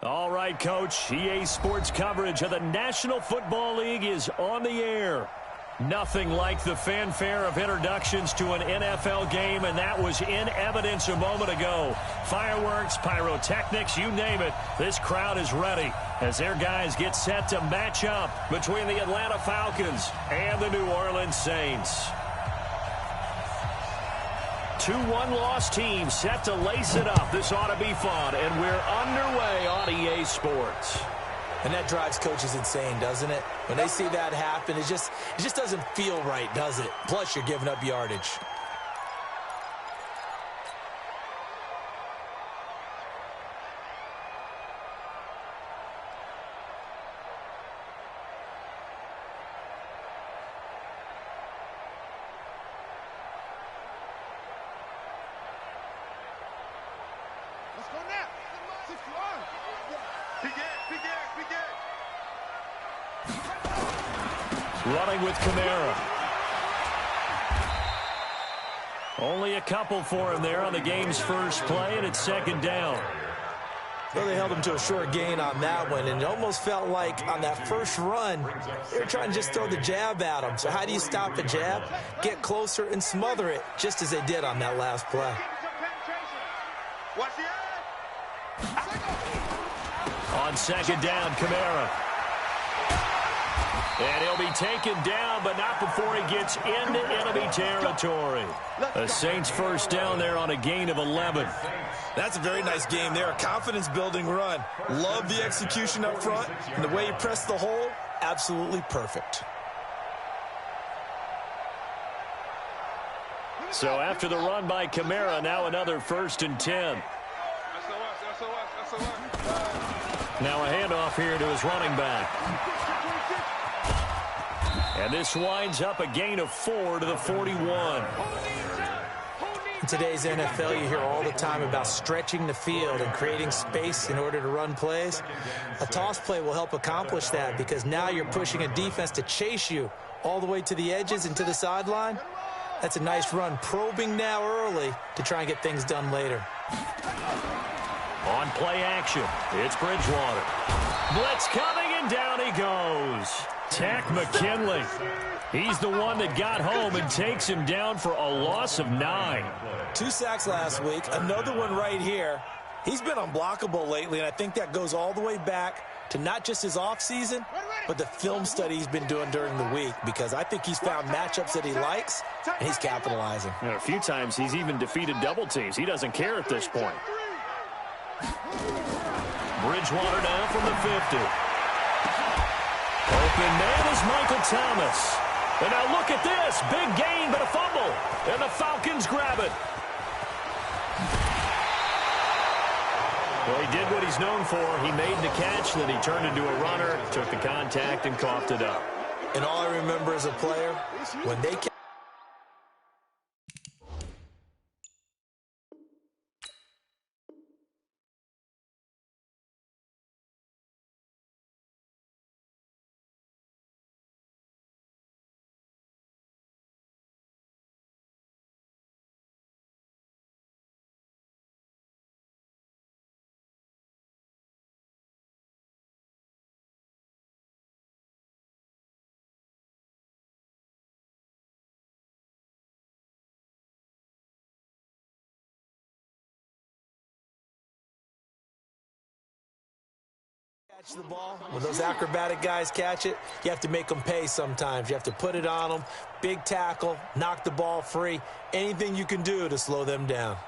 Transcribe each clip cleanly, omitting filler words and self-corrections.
All right, Coach. EA Sports coverage of the National Football League is on the air. Nothing like the fanfare of introductions to an NFL game, and that was in evidence a moment ago. Fireworks, pyrotechnics, you name it. This crowd is ready as their guys get set to match up between the Atlanta Falcons and the New Orleans Saints. Two one-loss teams set to lace it up. This ought to be fun, and we're underway on EA Sports. And that drives coaches insane, doesn't it? When they see that happen, it just doesn't feel right, does it? Plus, you're giving up yardage. Running with Kamara. Only a couple for him there on the game's first play, and it's second down. Well, they held him to a short gain on that one, and it almost felt like on that first run, they were trying to just throw the jab at him. So how do you stop a jab? Get closer and smother it, just as they did on that last play. On second down, Kamara. And he'll be taken down, but not before he gets into enemy territory. The Saints first down there on a gain of 11. That's a very nice game there, a confidence-building run. Love the execution up front, and the way he pressed the hole, absolutely perfect. So after the run by Kamara, now another 1st and 10. Now a handoff here to his running back. And this winds up a gain of 4 to the 41. In today's NFL, you hear all the time about stretching the field and creating space in order to run plays. A toss play will help accomplish that because now you're pushing a defense to chase you all the way to the edges and to the sideline. That's a nice run, probing now early to try and get things done later. On play action, it's Bridgewater. Blitz coming, and down he goes. Tack McKinley. He's the one that got home and takes him down for a loss of 9. 2 sacks last week, another one right here. He's been unblockable lately, and I think that goes all the way back to not just his offseason, but the film study he's been doing during the week, because I think he's found matchups that he likes, and he's capitalizing. A few times he's even defeated double teams. He doesn't care at this point. Bridgewater down from the 50. Open man is Michael Thomas. And now look at this. Big gain, but a fumble. And the Falcons grab it. Well, he did what he's known for. He made the catch, then he turned into a runner, took the contact, and coughed it up. And all I remember as a player, when they catch the ball, when those acrobatic guys catch it, you have to make them pay sometimes. You have to put it on them, big tackle, knock the ball free, anything you can do to slow them down.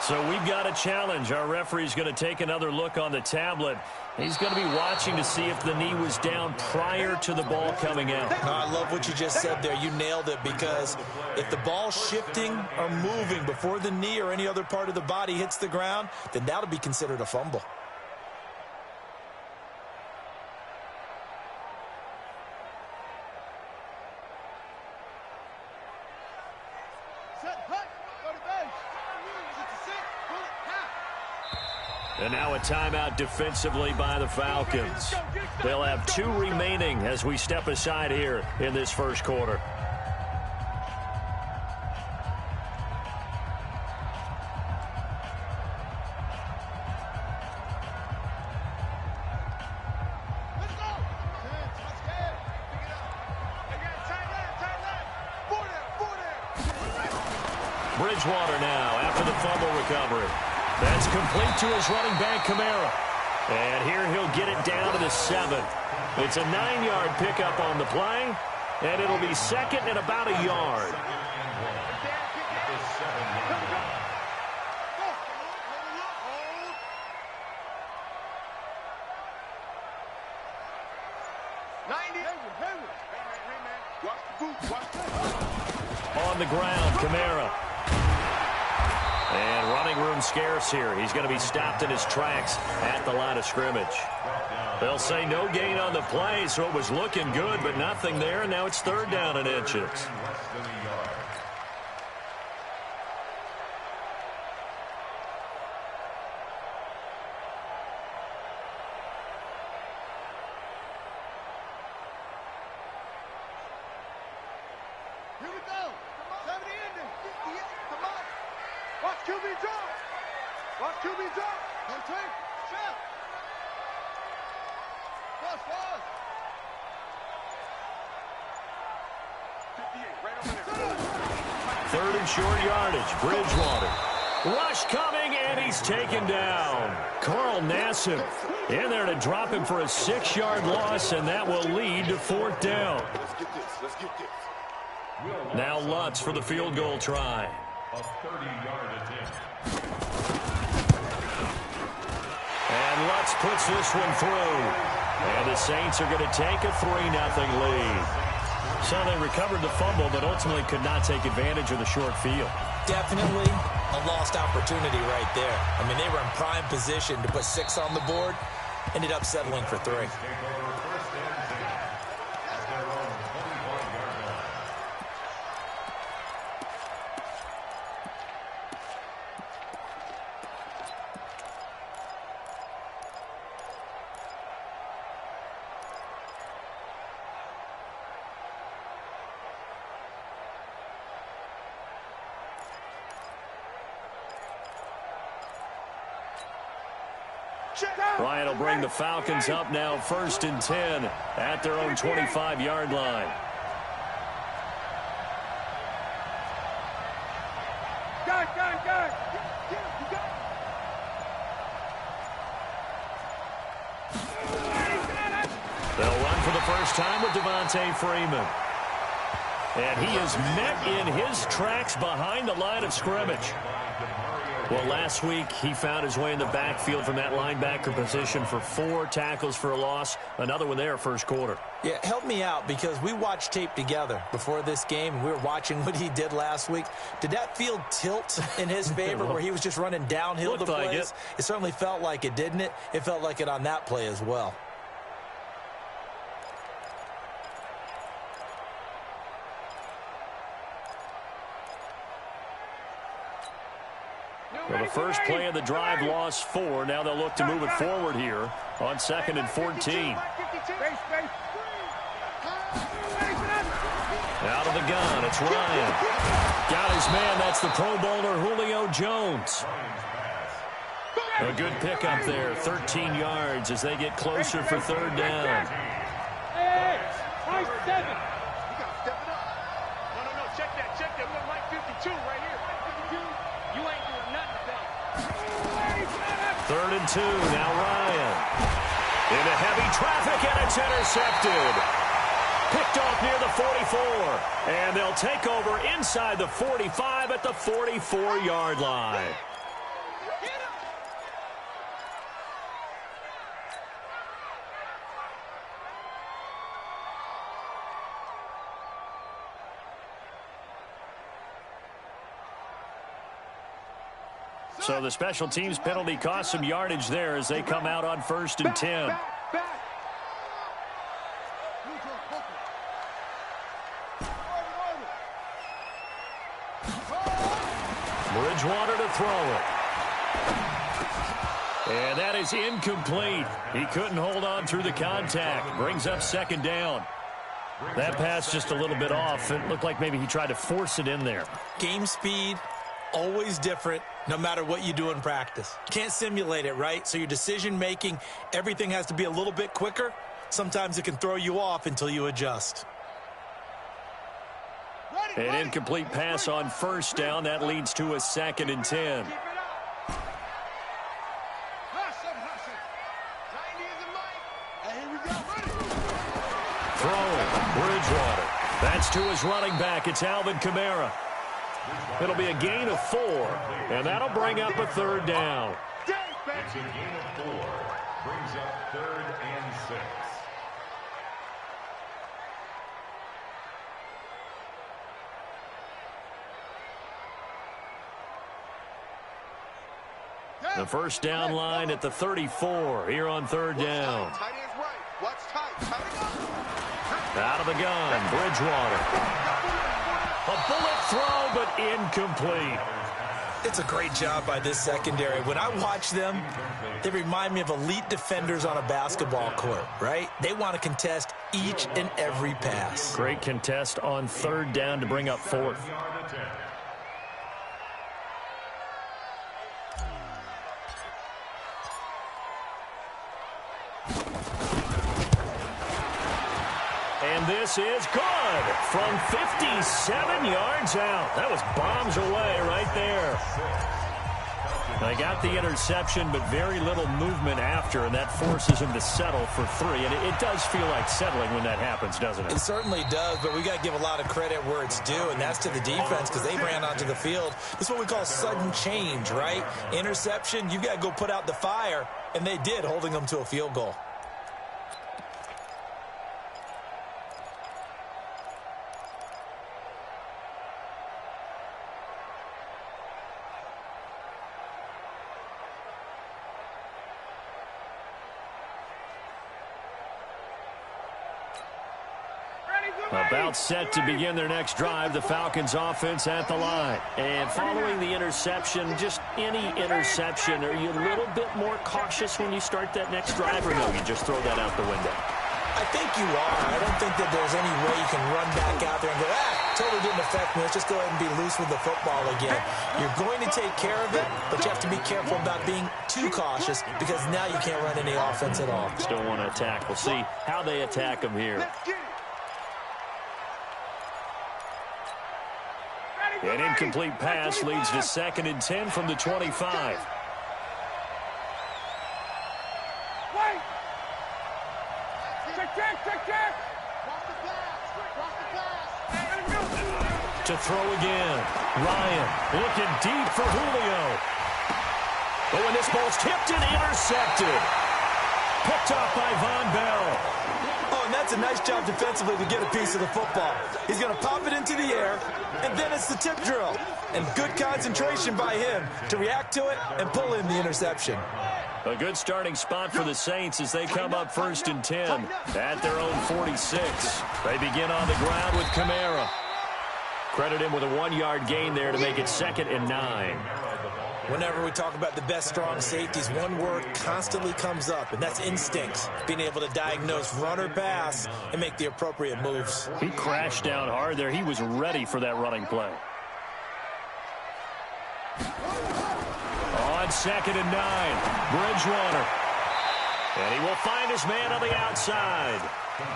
So we've got a challenge. Our referee's going to take another look on the tablet. He's going to be watching to see if the knee was down prior to the ball coming out. I love what you just said there. You nailed it, because if the ball's shifting or moving before the knee or any other part of the body hits the ground, then that'll be considered a fumble. And now a timeout defensively by the Falcons. They'll have 2 remaining as we step aside here in this first quarter. Bridgewater now after the fumble recovery. That's complete to his running back, Kamara. And here he'll get it down to the 7. It's a 9-yard pickup on the play, and it'll be second and about a yard. On the ground, Kamara. And running room scarce here. He's going to be stopped in his tracks at the line of scrimmage. They'll say no gain on the play, so it was looking good, but nothing there. Now it's 3rd down and inches. Here we go. 70 ending. Come on. Watch QB drop. Watch QB drop. One take. Shot. Pause. 58. Right over there. 3rd and short yardage. Bridgewater. Rush coming, and he's taken down. Carl Nassib in there to drop him for a 6-yard loss, and that will lead to 4th down. Let's get this. Now Lutz for the field goal try. A 30-yard attempt. And Lutz puts this one through. And the Saints are going to take a 3-0 lead. So they recovered the fumble, but ultimately could not take advantage of the short field. Definitely a lost opportunity right there. I mean, they were in prime position to put 6 on the board. Ended up settling for 3. Bryant will bring the Falcons up now 1st and 10 at their own 25-yard line. They'll run for the first time with Devontae Freeman. And he is met in his tracks behind the line of scrimmage. Well, last week he found his way in the backfield from that linebacker position for 4 tackles for a loss. Another one there first quarter. Yeah, help me out, because we watched tape together before this game, and we were watching what he did last week. Did that field tilt in his favor where he was just running downhill the plays? Like it certainly felt like it, didn't it? It felt like it on that play as well. Well, the first play of the drive lost 4. Now they'll look to move it forward here on 2nd and 14. Out of the gun, it's Ryan. Got his man, that's the Pro Bowler Julio Jones. A good pickup there, 13 yards as they get closer for 3rd down. Hey, 7. No, check that. We got Mike 52 right here. You ain't doing nothing about it. 3rd and 2, now Ryan. Into heavy traffic, and it's intercepted. Picked off near the 44. And they'll take over inside the 45 at the 44-yard line. So the special teams penalty cost some yardage there as they come out on 1st and 10. Bridgewater to throw it. And that is incomplete. He couldn't hold on through the contact. Brings up second down. That pass just a little bit off. It looked like maybe he tried to force it in there. Game speed, always different, no matter what you do in practice. Can't simulate it, right? So your decision-making, everything has to be a little bit quicker. Sometimes it can throw you off until you adjust. An incomplete pass on first down. That leads to a 2nd and 10. Throwing, Bridgewater. That's to his running back. It's Alvin Kamara. It'll be a gain of 4, and that'll bring up a 3rd down. It's a gain of 4. Brings up 3rd and 6. The first down line at the 34 here on 3rd down. Out of the gun, Bridgewater. A bullet throw, but incomplete. It's a great job by this secondary. When I watch them, they remind me of elite defenders on a basketball court, right? They want to contest each and every pass. Great contest on 3rd down to bring up 4th. And this is good from 57 yards out. That was bombs away right there. They got the interception, but very little movement after, and that forces him to settle for 3. And it does feel like settling when that happens, doesn't it? It certainly does, but we got to give a lot of credit where it's due, and that's to the defense because they ran onto the field. This is what we call sudden change, right? Interception, you got to go put out the fire, and they did, holding them to a field goal. About set to begin their next drive, the Falcons offense at the line. And following the interception, just any interception, are you a little bit more cautious when you start that next drive, or no, you just throw that out the window? I think you are. I don't think that there's any way you can run back out there and go, totally didn't affect me. Let's just go ahead and be loose with the football again. You're going to take care of it, but you have to be careful about being too cautious because now you can't run any offense at all. Still want to attack. We'll see how they attack them here. An incomplete pass leads to 2nd and 10 from the 25. To throw again. Ryan looking deep for Julio. But when this ball's tipped and intercepted. Picked off by Von Bell. Oh, and that's a nice job defensively to get a piece of the football. He's going to pop it into the air, and then it's the tip drill. And good concentration by him to react to it and pull in the interception. A good starting spot for the Saints as they come up 1st and 10 at their own 46. They begin on the ground with Kamara. Credit him with a 1-yard gain there to make it 2nd and 9. Whenever we talk about the best strong safeties, one word constantly comes up, and that's instincts. Being able to diagnose run or pass and make the appropriate moves. He crashed down hard there. He was ready for that running play. On 2nd and 9, Bridgewater. And he will find his man on the outside.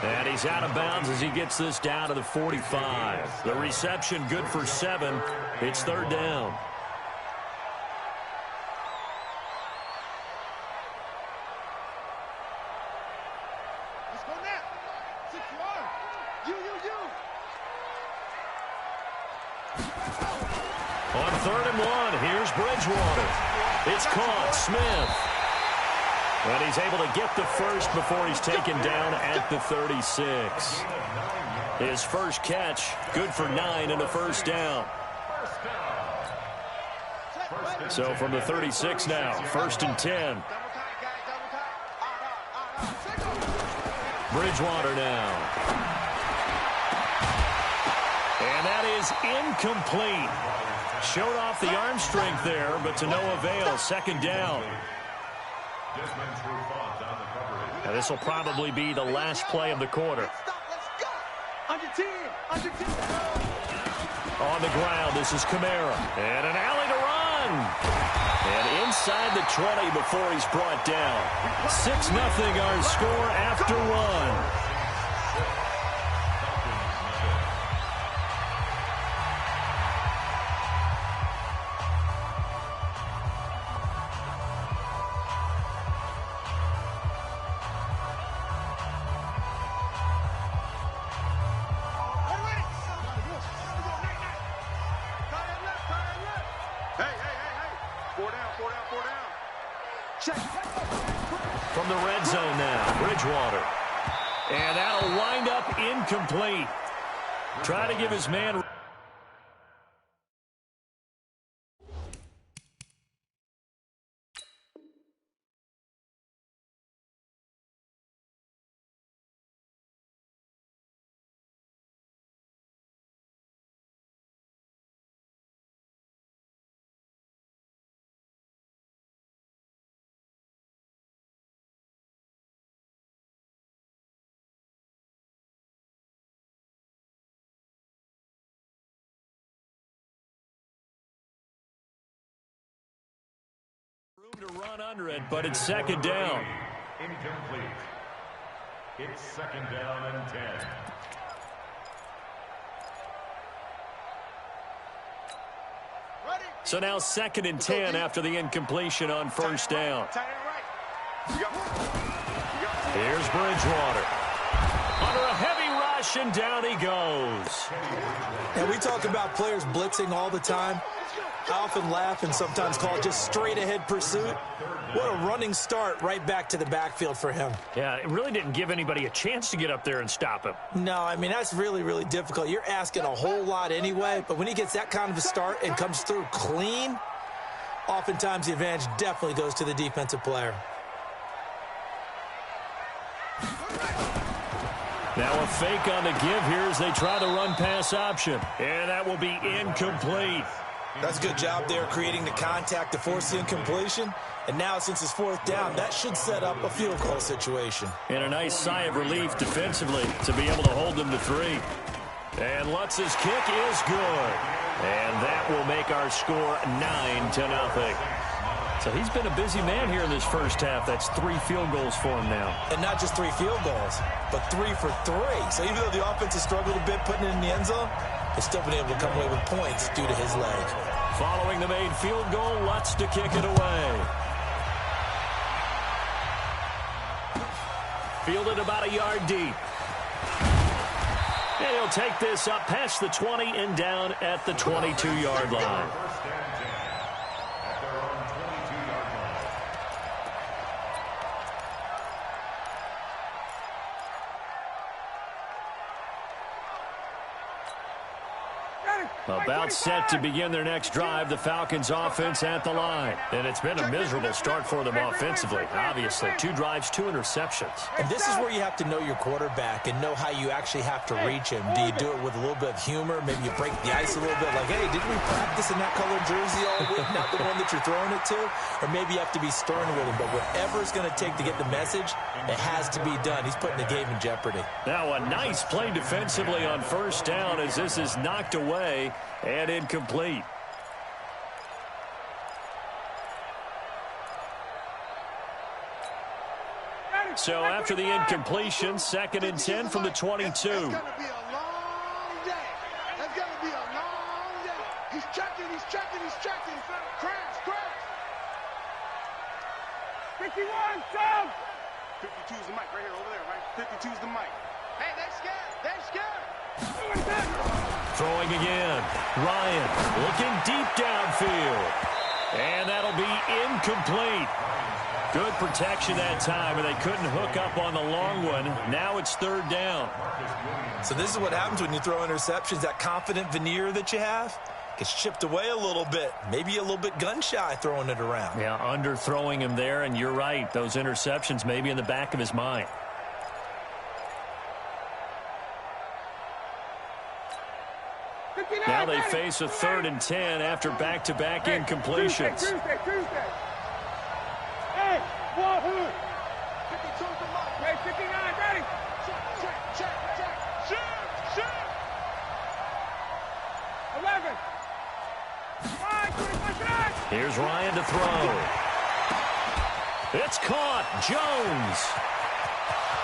And he's out of bounds as he gets this down to the 45. The reception good for 7. It's 3rd down. On 3rd and 1, here's Bridgewater. It's caught, Smith. And he's able to get the first before he's taken down at the 36. His first catch, good for 9 and a 1st down. So from the 36 now, 1st and 10. Bridgewater now. And that is incomplete. Showed off the arm strength there, but to no avail. 2nd down. Now this will probably be the last play of the quarter. Let's go. Under 10. Under 10. On the ground, this is Kamara. And an alley to run. And inside the 20 before he's brought down. 6-0 our score after one. From the red zone now, Bridgewater. And that'll wind up incomplete. Try to give his man... to run under it, but it's second down. Incomplete. It's second down and 10. So now second and 10 after the incompletion on first down. Here's Bridgewater. Under a heavy rush, and down he goes. And we talk about players blitzing all the time. I often laugh and sometimes call it just straight-ahead pursuit. What a running start right back to the backfield for him. Yeah, it really didn't give anybody a chance to get up there and stop him. No, I mean, that's really, really difficult. You're asking a whole lot anyway, but when he gets that kind of a start and comes through clean, oftentimes the advantage definitely goes to the defensive player. Now a fake on the give here as they try the run-pass option. And that will be incomplete. That's a good job there creating the contact to force the incompletion. And now since it's fourth down, that should set up a field goal situation. And a nice sigh of relief defensively to be able to hold them to 3. And Lutz's kick is good. And that will make our score 9-0. So he's been a busy man here in this first half. That's 3 field goals for him now. And not just 3 field goals, but 3 for 3. So even though the offense has struggled a bit putting it in the end zone, they've still been able to come away with points due to his leg. Following the made field goal, Lutz to kick it away. Fielded about a yard deep. And he'll take this up past the 20 and down at the 22-yard line. About set to begin their next drive, the Falcons offense at the line. And it's been a miserable start for them offensively. Obviously, 2 drives, 2 interceptions. And this is where you have to know your quarterback and know how you actually have to reach him. Do you do it with a little bit of humor? Maybe you break the ice a little bit like, hey, didn't we practice in that color jersey all week? Not the one that you're throwing it to? Or maybe you have to be stern with him. But whatever it's going to take to get the message, it has to be done. He's putting the game in jeopardy. Now a nice play defensively on first down as this is knocked away and incomplete. So after the incompletion, second and 10 from the 22. It's going to be a long day. It's going to be a long day. He's checking, he's checking, he's checking. Crash, crash. 51, Tom. 52 is the mic right here, over there, right? 52 is the mic. Hey, they're scared. They're scared. Throwing again. Ryan looking deep downfield. And that'll be incomplete. Good protection that time, and they couldn't hook up on the long one. Now it's third down. So this is what happens when you throw interceptions. That confident veneer that you have gets chipped away a little bit. Maybe a little bit gun-shy throwing it around. Yeah, underthrowing him there, and you're right. Those interceptions may be in the back of his mind. Now they face a 3rd and 10 after back-to-back incompletions. Hey, Wahoo! 52 for Mike. Hey, 59, ready? Check. Shoot! 11. 5, 25. Here's Ryan to throw. It's caught. Jones.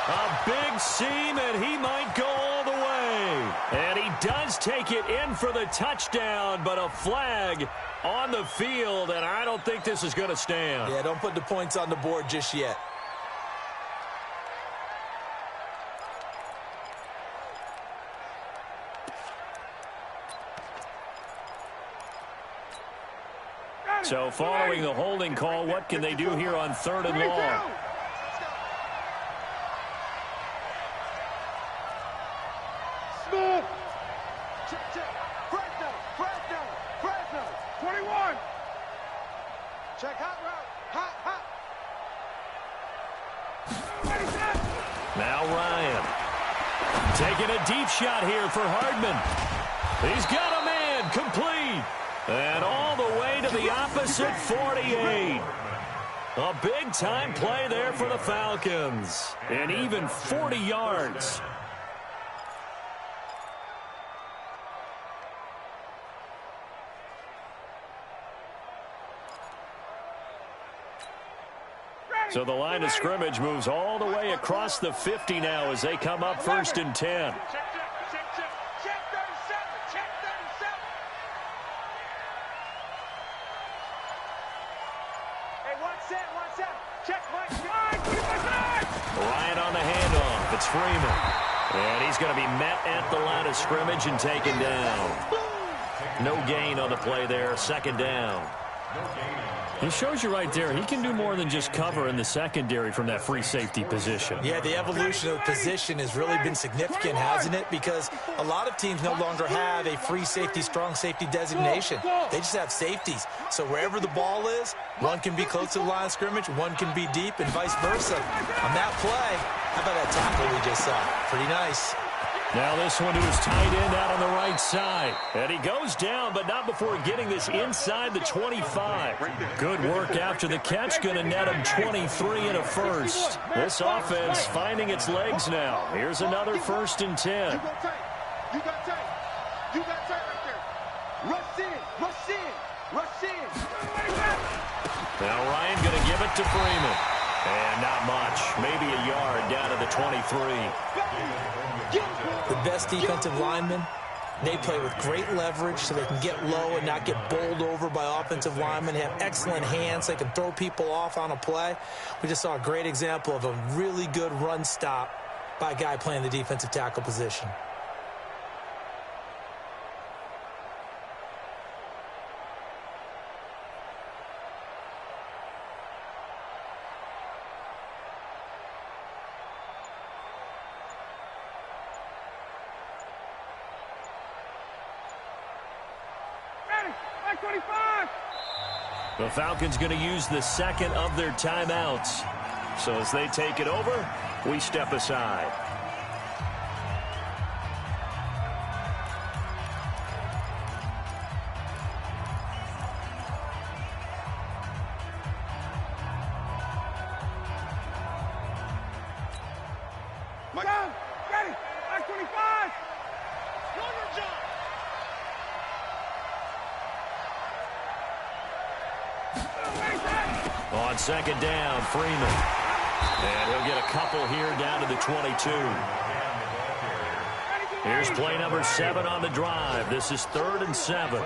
A big seam, and he might go all the way. And he does take it in for the touchdown, but a flag on the field, and I don't think this is going to stand. Yeah, don't put the points on the board just yet. So following the holding call, what can they do here on 3rd and long? Smith. Check. Fresno. 21. Check hot route. Hot. Now Ryan. Taking a deep shot here for Hardman. He's got a man. Complete. And all the way to the opposite 48. A big-time play there for the Falcons. And even 40 yards. So the line of scrimmage moves all the way across the 50 now as they come up 1st and 10. Ryan on the handoff. It's Freeman. And he's going to be met at the line of scrimmage and taken down. No gain on the play there. 2nd down. He shows you right there, he can do more than just cover in the secondary from that free safety position. Yeah, the evolution of the position has really been significant, hasn't it? Because a lot of teams no longer have a free safety, strong safety designation. They just have safeties. So wherever the ball is, one can be close to the line of scrimmage, one can be deep, and vice versa. On that play, how about that tackle we just saw? Pretty nice. Now this one to his tight end out on the right side. And he goes down, but not before getting this inside the 25. Good work after the catch. Going to net him 23 and a first. This offense finding its legs now. Here's another 1st and 10. You got tight right there. Rush in. Now Ryan going to give it to Freeman. And not much. Maybe a yard down to the 23. The best defensive linemen, they play with great leverage so they can get low and not get bowled over by offensive linemen. They have excellent hands. They can throw people off on a play. We just saw a great example of a really good run stop by a guy playing the defensive tackle position. The Falcons going to use the 2nd of their timeouts. So as they take it over, we step aside. Ready. 25. On 2nd down, Freeman. And he'll get a couple here down to the 22. Here's play number 7 on the drive. This is 3rd and 7.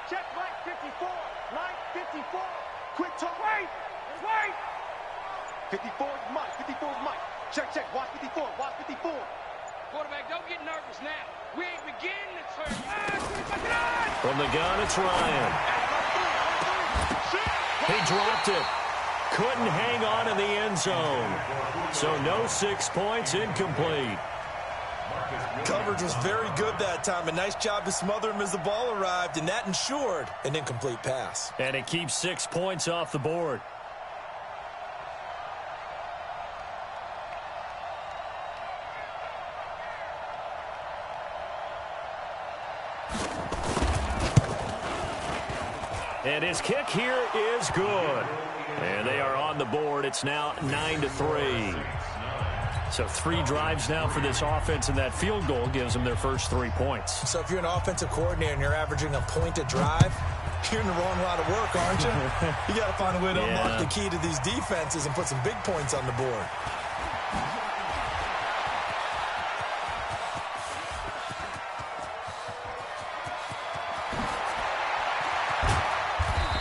Check Mike 54. Mike 54. Quick talk. Wait. 54 is Mike. 54 is Mike. Check. Watch 54. Watch 54. Quarterback, don't get nervous now. We ain't beginning to turn. From the gun, it's Ryan. He dropped it. Couldn't hang on in the end zone. So no 6 points, incomplete. Coverage was very good that time. A nice job to smother him as the ball arrived, and that ensured an incomplete pass. And it keeps 6 points off the board. And his kick here is good. And they are on the board. It's now 9-3. So 3 drives now for this offense, and that field goal gives them their first 3 points. So if you're an offensive coordinator and you're averaging a point a drive, you're in the wrong line of work, aren't you? You got to find a way to unlock the key to these defenses and put some big points on the board.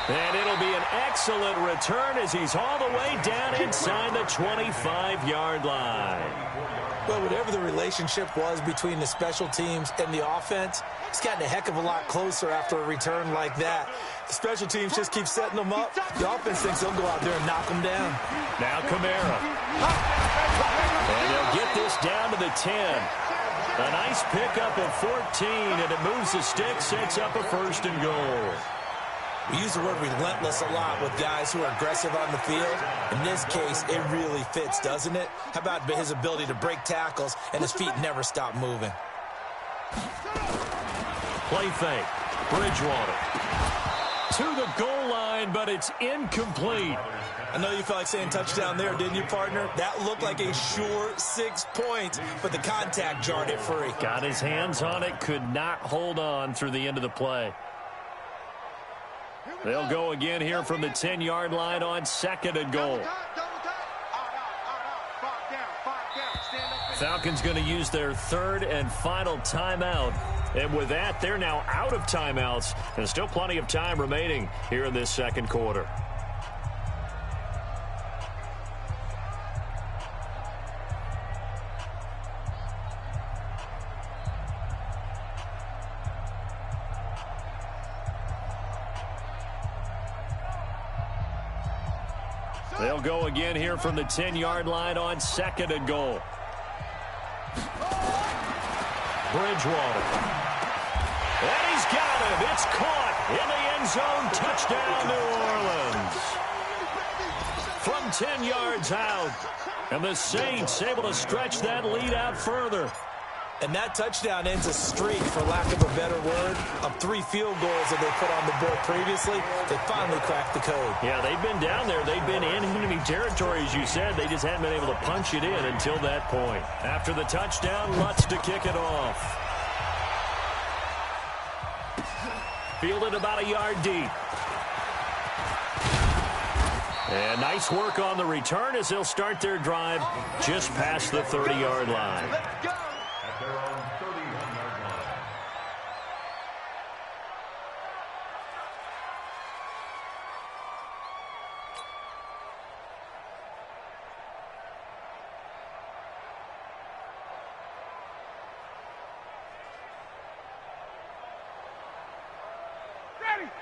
And it'll be an excellent return as he's all the way down inside the 25-yard line. Well, whatever the relationship was between the special teams and the offense, it's gotten a heck of a lot closer after a return like that. The special teams just keep setting them up. The offense thinks they'll go out there and knock them down. Now Kamara. And they'll get this down to the 10. A nice pickup of 14, and it moves the stick, sets up a 1st and goal. We use the word relentless a lot with guys who are aggressive on the field. In this case, it really fits, doesn't it? How about his ability to break tackles and his feet never stop moving? Play fake. Bridgewater. To the goal line, but it's incomplete. I know you felt like saying touchdown there, didn't you, partner? That looked like a sure 6 points, but the contact jarred it free. Got his hands on it, could not hold on through the end of the play. They'll go again here from the 10-yard line on 2nd and goal. Falcons going to use their 3rd and final timeout. And with that, they're now out of timeouts. And still plenty of time remaining here in this 2nd quarter. They'll go again here from the 10-yard line on 2nd and goal. Bridgewater. And he's got him. It's caught in the end zone. Touchdown, New Orleans. From 10 yards out. And the Saints able to stretch that lead out further. And that touchdown ends a streak, for lack of a better word, of 3 field goals that they put on the board previously. They finally cracked the code. Yeah, they've been down there. They've been in enemy territory, as you said. They just hadn't been able to punch it in until that point. After the touchdown, Lutz to kick it off. Fielded about a yard deep. And nice work on the return as they'll start their drive just past the 30-yard line.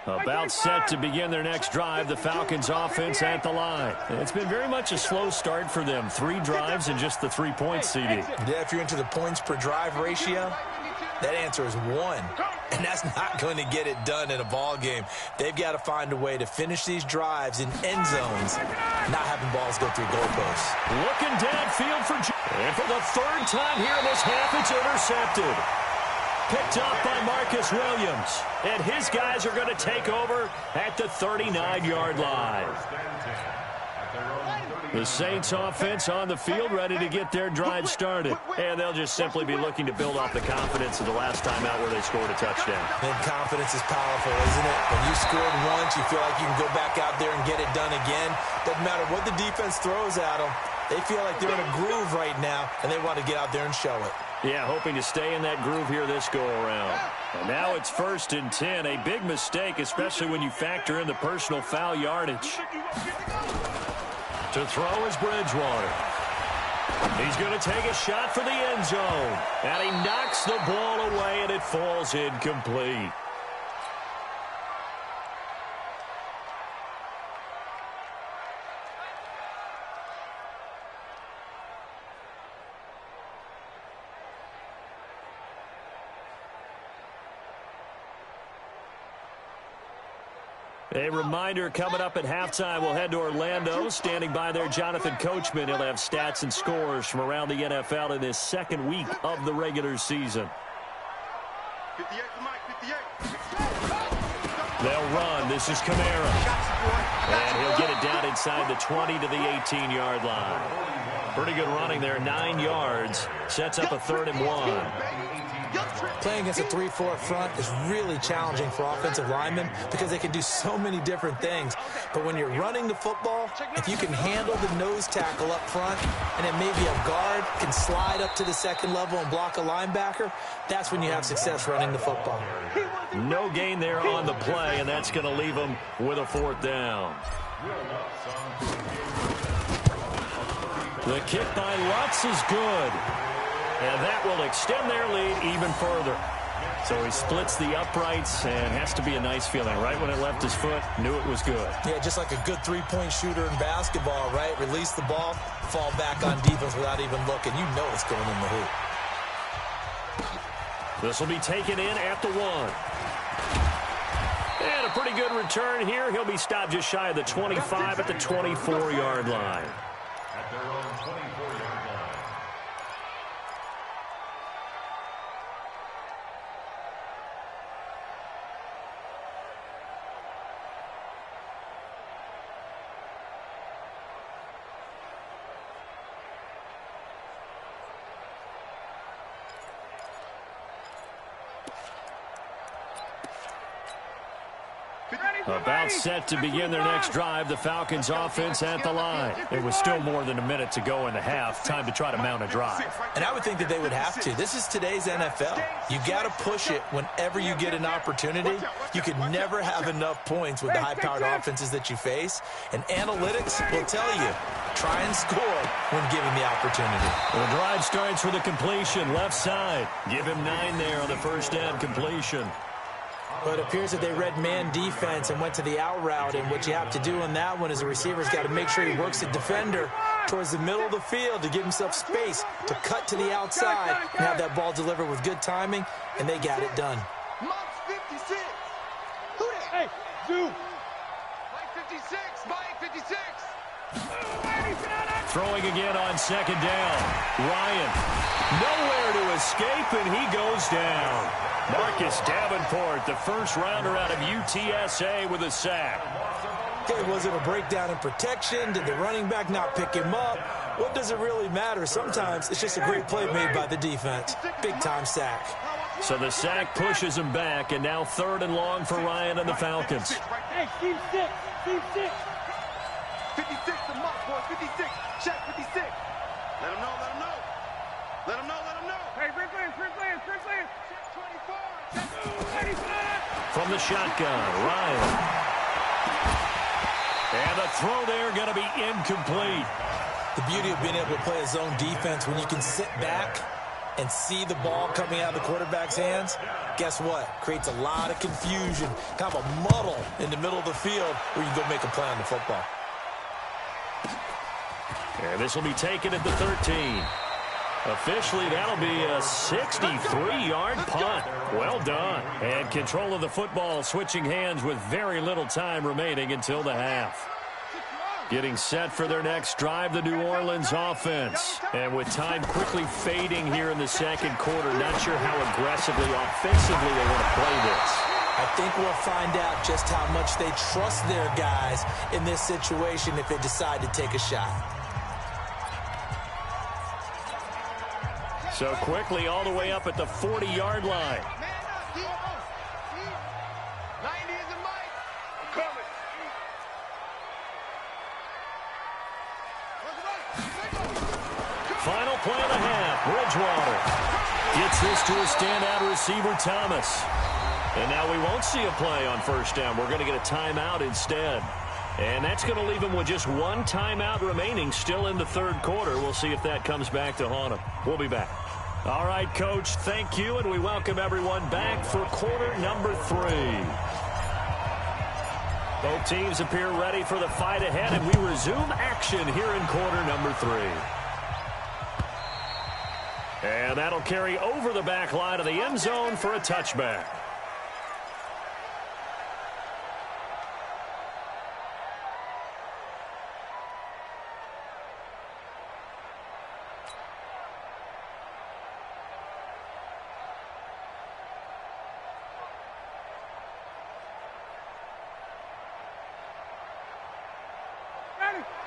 About set to begin their next drive, the Falcons offense at the line. It's been very much a slow start for them. 3 drives and just the 3 points, CD. Yeah, if you're into the points per drive ratio, that answer is 1. And that's not going to get it done in a ball game. They've got to find a way to finish these drives in end zones, not having balls go through goalposts. Looking downfield for... And for the 3rd time here in this half, it's intercepted. Picked up by Marcus Williams. And his guys are going to take over at the 39-yard line. The Saints offense on the field ready to get their drive started. And they'll just simply be looking to build off the confidence of the last time out where they scored a touchdown. And confidence is powerful, isn't it? When you scored once, you feel like you can go back out there and get it done again. Doesn't matter what the defense throws at them. They feel like they're in a groove right now, and they want to get out there and show it. Yeah, hoping to stay in that groove here this go-around. And now it's 1st and 10. A big mistake, especially when you factor in the personal foul yardage. To throw is Bridgewater. He's going to take a shot for the end zone. And he knocks the ball away, and it falls incomplete. A reminder, coming up at halftime, we'll head to Orlando. Standing by there, Jonathan Coachman. He'll have stats and scores from around the NFL in this 2nd week of the regular season. 58 to Mike, 58. They'll run And this is Kamara. And he'll get it down inside the 20 to the 18-yard line. Pretty good running there, 9 yards. Sets up a 3rd and 1. Playing against a 3-4 front is really challenging for offensive linemen because they can do so many different things. But when you're running the football, if you can handle the nose tackle up front and then maybe a guard can slide up to the second level and block a linebacker, that's when you have success running the football. No gain there on the play, and that's going to leave them with a 4th down. The kick by Lutz is good. And that will extend their lead even further. So he splits the uprights and has to be a nice feeling. Right when it left his foot, knew it was good. Yeah, just like a good three-point shooter in basketball, right? Release the ball, fall back on defense without even looking. You know it's going in the hoop. This will be taken in at the 1. And a pretty good return here. He'll be stopped just shy of the 25 at the 24-yard line. At their own 24-yard line. About set to begin their next drive, the Falcons offense at the line. It was still more than a minute to go in the half. Time to try to mount a drive. And I would think that they would have to. This is today's NFL. You got to push it whenever you get an opportunity. You can never have enough points with the high-powered offenses that you face. And analytics will tell you, try and score when given the opportunity. The drive starts with a completion, left side. Give him 9 there on the first down completion. But it appears that they read man defense and went to the out route, and what you have to do on that one is the receiver's got to make sure he works the defender towards the middle of the field to give himself space to cut to the outside and have that ball delivered with good timing, and they got it done. Mike's 56. Who that? Hey, Zoom. Mike 56. Mike 56. Throwing again on second down. Ryan nowhere to escape, and he goes down. Marcus Davenport, the first rounder out of UTSA with a sack. Okay, was it a breakdown in protection? Did the running back not pick him up? What does it really matter? Sometimes it's just a great play made by the defense. Big-time sack. So the sack pushes him back, and now 3rd and long for Ryan and the Falcons. Hey, Steve 6. Steve 6. 56 to Mark, boy. 56. Check 56. Let him know, let him know. Let him know, let him know. Hey, free players, free players, free players. Check 24. 25. From the shotgun, Ryan. And the throw there going to be incomplete. The beauty of being able to play a zone defense when you can sit back and see the ball coming out of the quarterback's hands, guess what? Creates a lot of confusion, kind of a muddle in the middle of the field where you can go make a play on the football. And this will be taken at the 13. Officially, that'll be a 63-yard punt. Well done. And control of the football switching hands with very little time remaining until the half. Getting set for their next drive, the New Orleans offense. And with time quickly fading here in the second quarter, not sure how aggressively, offensively they want to play this. I think we'll find out just how much they trust their guys in this situation if they decide to take a shot. So quickly all the way up at the 40-yard line. Final play of the half. Bridgewater gets this to a standout receiver, Thomas. And now we won't see a play on first down. We're going to get a timeout instead. And that's going to leave him with just 1 timeout remaining still in the third quarter. We'll see if that comes back to haunt him. We'll be back. All right, Coach, thank you, and we welcome everyone back for quarter number 3. Both teams appear ready for the fight ahead, and we resume action here in quarter number 3. And that'll carry over the back line of the end zone for a touchback.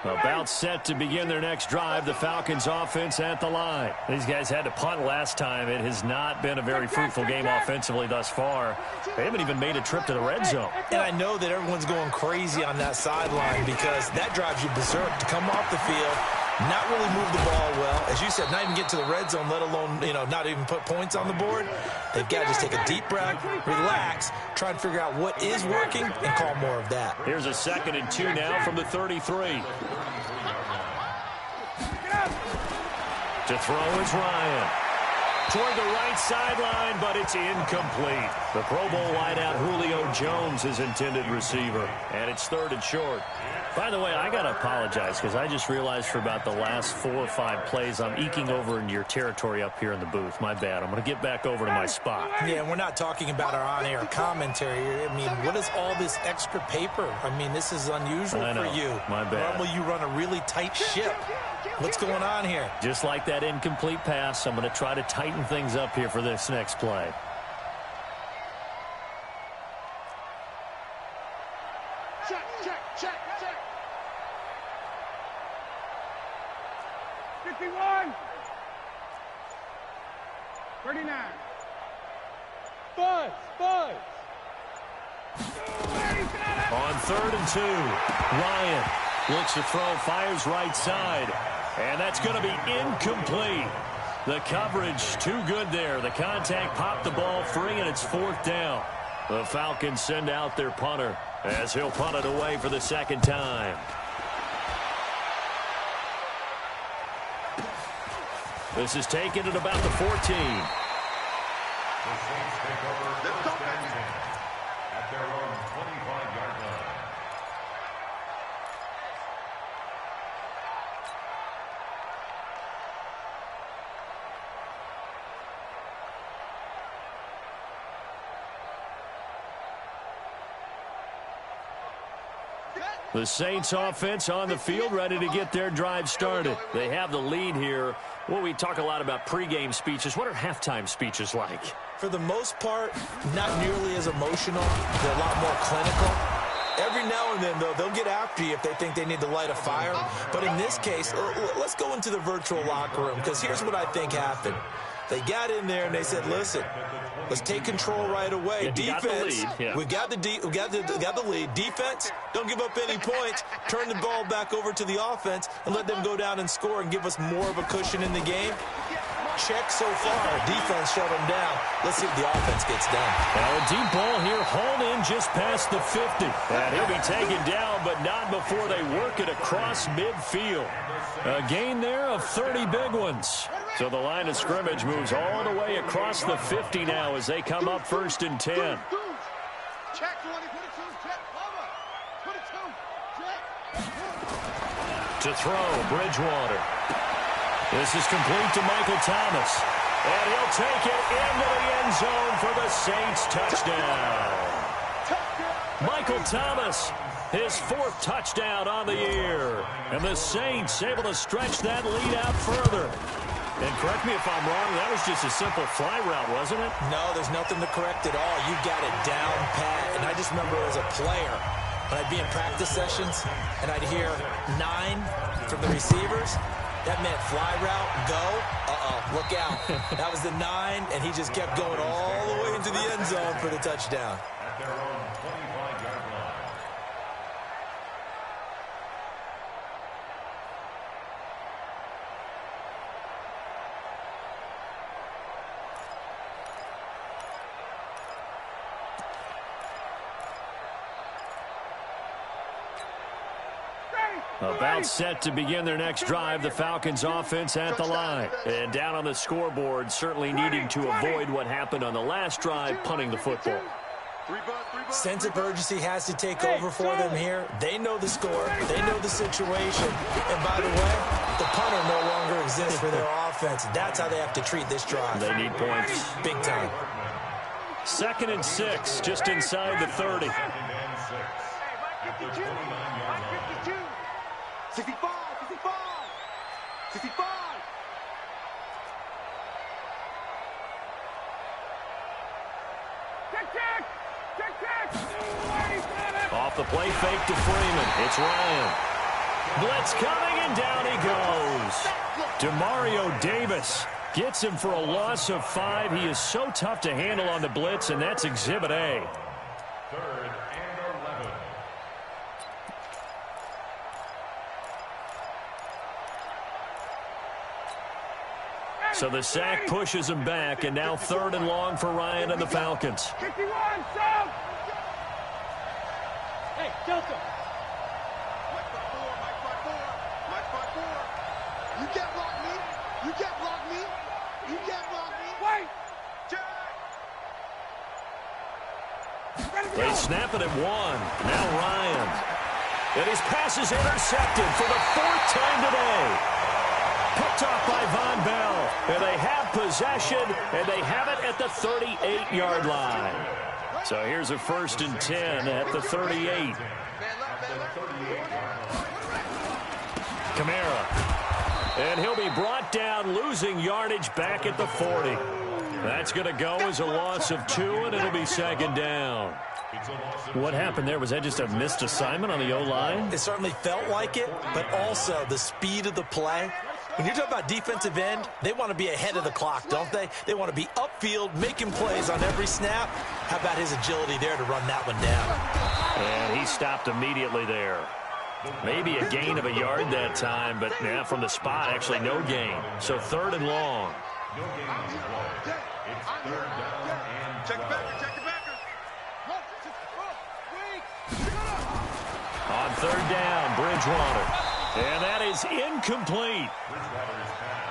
About set to begin their next drive, the Falcons offense at the line. These guys had to punt last time. It has not been a very fruitful game offensively thus far. They haven't even made a trip to the red zone. And I know that everyone's going crazy on that sideline because that drives you berserk to come off the field, not really move the ball well. As you said, not even get to the red zone, let alone, not even put points on the board. They've got to just take a deep breath, relax, try to figure out what is working, and call more of that. Here's a 2nd and 2 now from the 33. To throw is Ryan. Toward the right sideline, but it's incomplete. The Pro Bowl wideout Julio Jones is intended receiver, and it's 3rd and short. By the way, I got to apologize because I just realized for about the last 4 or 5 plays, I'm eking over into your territory up here in the booth. My bad. I'm going to get back over to my spot. Yeah, we're not talking about our on-air commentary. I mean, what is all this extra paper? I mean, this is unusual for you. My bad. Normally you run a really tight ship. What's going on here? Just like that incomplete pass, I'm going to try to tighten things up here for this next play. Check, check, check, check. 51. 39. Buzz. On 3rd and 2, Ryan looks to throw, fires right side, and that's going to be incomplete. The coverage too good there. The contact popped the ball free, and it's 4th down. The Falcons send out their punter as he'll punt it away for the 2nd time. This is taken at about the 14. The Saints take over first and 10 at their own 25-yard line. The Saints offense on the field, ready to get their drive started. They have the lead here. Well, we talk a lot about pregame speeches. What are halftime speeches like? For the most part, not nearly as emotional. They're a lot more clinical. Every now and then, though, they'll get after you if they think they need to light a fire. But in this case, let's go into the virtual locker room, because here's what I think happened. They got in there and they said, listen, let's take control right away. Defense, we got the lead. Defense, don't give up any points. Turn the ball back over to the offense and let them go down and score and give us more of a cushion in the game. Check so far. Defense shut them down. Let's see if the offense gets done. Now a deep ball here, hauled in just past the 50. And he'll be taken down, but not before they work it across midfield. A gain there of 30 big ones. So the line of scrimmage moves all the way across the 50 now as they come up 1st and 10. Check 20, 22, check, cover. 22, check. To throw, Bridgewater. This is complete to Michael Thomas. And he'll take it into the end zone for the Saints touchdown. Michael Thomas, his 4th touchdown on the year. And the Saints able to stretch that lead out further. And correct me if I'm wrong, that was just a simple fly route, wasn't it? No, there's nothing to correct at all. You got it down pat. And I just remember as a player, when I'd be in practice sessions and I'd hear 9 from the receivers, that meant fly route, go, look out. That was the 9, and he just kept going all the way into the end zone for the touchdown. At their own 25-yard line. About set to begin their next drive, the Falcons offense at the line. And down on the scoreboard, certainly needing to avoid what happened on the last drive, punting the football. Sense of urgency has to take over for them here. They know the score. They know the situation. And by the way, the punter no longer exists for their offense. That's how they have to treat this drive. They need points. Big time. 2nd and 6, just inside the 30. 65, 65, 65. Off the play fake to Freeman. It's Ryan. Blitz coming, and down he goes. Demario Davis gets him for a loss of 5. He is so tough to handle on the blitz, and that's Exhibit A. 3rd and 11. So the sack pushes him back, and now 3rd and long for Ryan and the Falcons. 51, Sam! Hey, Delta! My front four. You can't block me. You can't block me. You can't block me. Wait! Check! They snap it at 1. Now Ryan. And his pass is intercepted for the 4th time today. Picked off by Von Bell. And they have possession, and they have it at the 38-yard line. So here's a 1st and 10 at the 38. Kamara. And he'll be brought down, losing yardage back at the 40. That's going to go as a loss of 2, and it'll be 2nd down. What happened there? Was that just a missed assignment on the O-line? It certainly felt like it, but also the speed of the play. When you're talking about defensive end, they want to be ahead of the clock, don't they? They want to be upfield, making plays on every snap. How about his agility there to run that one down? And he stopped immediately there. Maybe a gain of a yard that time, but yeah, from the spot, actually no gain. So 3rd and long. No gain on the play. It's 3rd down and 12. Check the backer. On 3rd down, Bridgewater. And that is incomplete.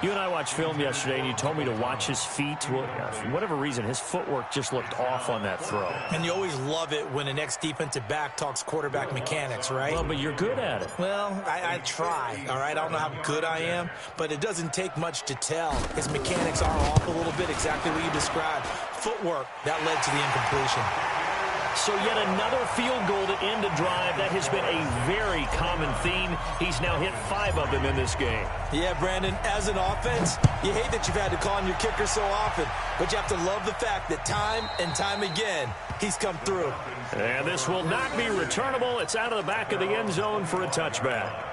You and I watched film yesterday, and you told me to watch his feet. Well, for whatever reason, his footwork just looked off on that throw. And you always love it when an ex-defensive back talks quarterback mechanics, right? Well, but you're good at it. Well, I try, all right? I don't know how good I am, but it doesn't take much to tell. His mechanics are off a little bit, exactly what you described. Footwork, that led to the incompletion. So yet another field goal to end a drive. That has been a very common theme. He's now hit 5 of them in this game. Yeah, Brandon, as an offense, you hate that you've had to call on your kicker so often, but you have to love the fact that time and time again, he's come through. And this will not be returnable. It's out of the back of the end zone for a touchback.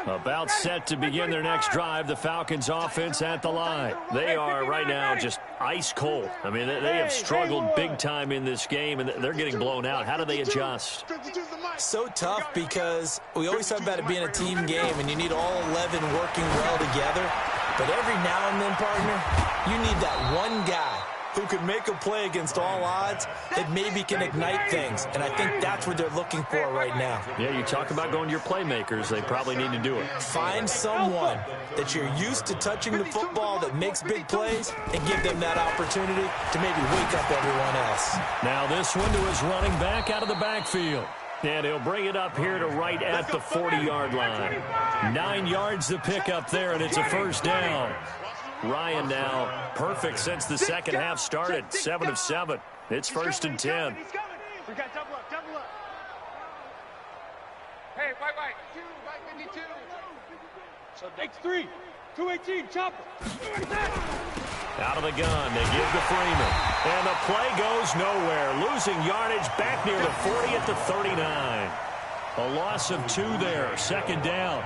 About set to begin their next drive, the Falcons offense at the line. They are right now just ice cold. I mean, they have struggled big time in this game, and they're getting blown out. How do they adjust? So tough because we always talk about it being a team game, and you need all 11 working well together. But every now and then, partner, you need that one guy who can make a play against all odds that maybe can ignite things. And I think that's what they're looking for right now. Yeah, you talk about going to your playmakers. They probably need to do it. Find someone that you're used to touching the football that makes big plays and give them that opportunity to maybe wake up everyone else. Now this one to his running back out of the backfield. And he'll bring it up here to right at the 40-yard line. 9 yards to pick up there, and it's a 1st down. Ryan now perfect since the second half started. 7 of 7. It's 1st and 10. We got double up. Hey, white. 52. So next 3. 218, chopper. Out of the gun, they give to Freeman. And the play goes nowhere. Losing yardage back near the 40 at the 39. A loss of 2 there. 2nd down.